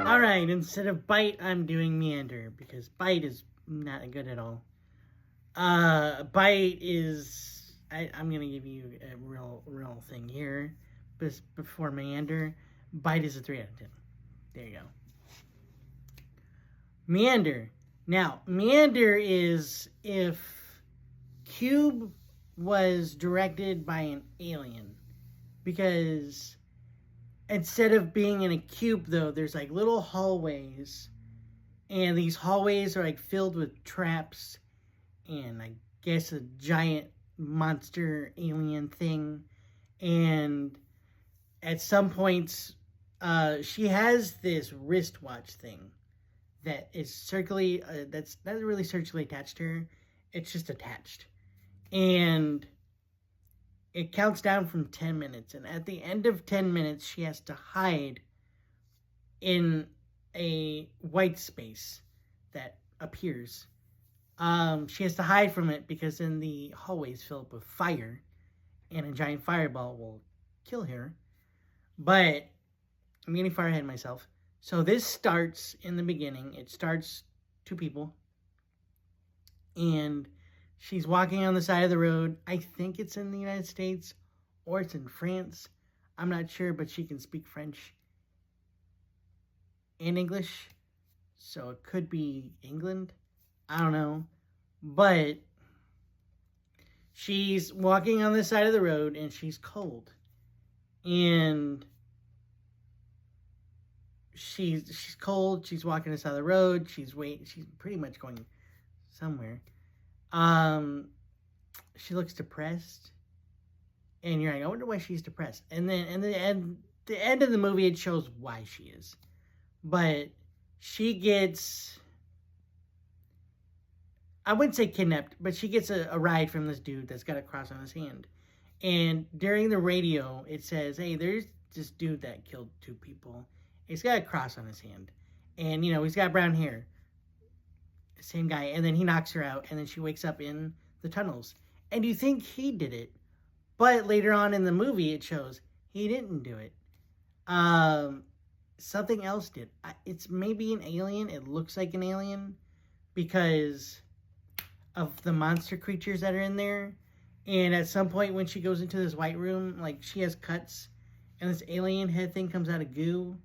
Alright, instead of bite, I'm doing meander because bite is not good at all. Bite is. I'm gonna give you a real thing here. But before meander, bite is a 3 out of 10. There you go. Meander. Now, meander is if Cube was directed by an alien. Because instead of being in a cube, though, there's like little hallways. And these hallways are like filled with traps and I guess a giant monster alien thing. And at some points, she has this wristwatch thing that is circularly that's not really circularly attached to her. It's just attached, and it counts down from 10 minutes. And at the end of 10 minutes, she has to hide in a white space that appears. She has to hide from it because then the hallways fill up with fire, and a giant fireball will kill her. But I'm getting far ahead of myself. So this starts in the beginning. It starts 2 people. And she's walking on the side of the road. I think it's in the United States or it's in France. I'm not sure, but she can speak French and English. So it could be England. I don't know. But she's walking on the side of the road and she's cold. And she's cold. She's walking on the side of the road. She's pretty much going somewhere. She looks depressed. And you're like, I wonder why she's depressed. And then the end of the movie, it shows why she is. But she gets, I wouldn't say kidnapped, but she gets a ride from this dude that's got a cross on his hand. And during the radio, it says, hey, there's this dude that killed 2 people. He's got a cross on his hand. And, he's got brown hair. Same guy. And then he knocks her out. And then she wakes up in the tunnels. And you think he did it. But later on in the movie, it shows he didn't do it. Something else did. It's maybe an alien. It looks like an alien. Because of the monster creatures that are in there. And at some point when she goes into this white room, like she has cuts. And this alien head thing comes out of goo.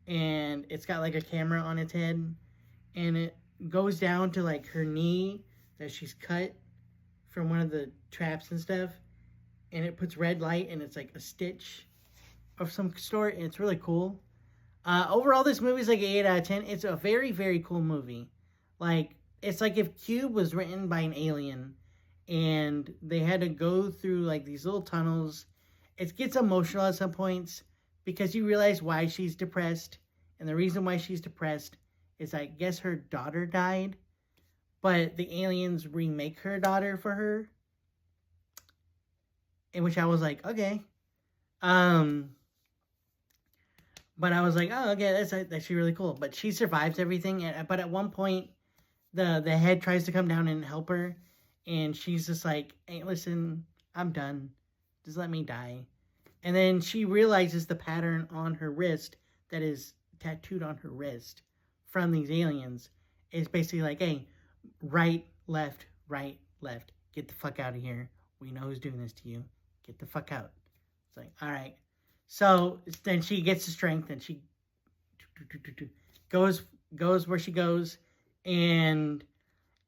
And it's got like a camera on its head. And it goes down to like her knee that she's cut from one of the traps and stuff. And it puts red light and it's like a stitch of some sort. And it's really cool. Overall, this movie is like an 8 out of 10. It's a very, very cool movie. Like, it's like if Cube was written by an alien and they had to go through like these little tunnels. It gets emotional at some points because you realize why she's depressed. And the reason why she's depressed is I guess her daughter died. But the aliens remake her daughter for her. In which I was like, okay. But I was like, oh, okay, that's actually really cool. But she survives everything. But at one point, the head tries to come down and help her. And she's just like, hey, listen, I'm done. Just let me die. And then she realizes the pattern on her wrist that is tattooed on her wrist from these aliens is basically like, hey, right, left, get the fuck out of here. We know who's doing this to you. Get the fuck out. It's like, all right. So then she gets the strength and she goes where she goes. And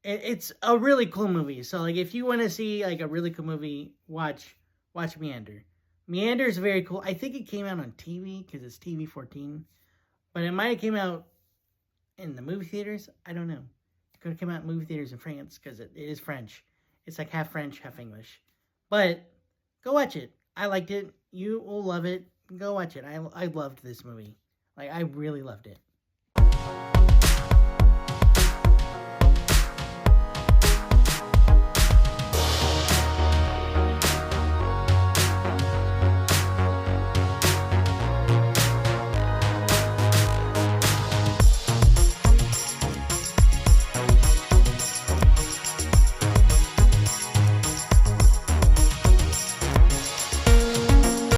it's a really cool movie. So like if you want to see like a really cool movie, watch Meander. Meander is very cool. I think it came out on TV because it's TV 14. But it might have came out in the movie theaters. I don't know. It could have come out in movie theaters in France because it is French. It's like half French, half English. But go watch it. I liked it. You will love it. Go watch it. I loved this movie. Like, I really loved it.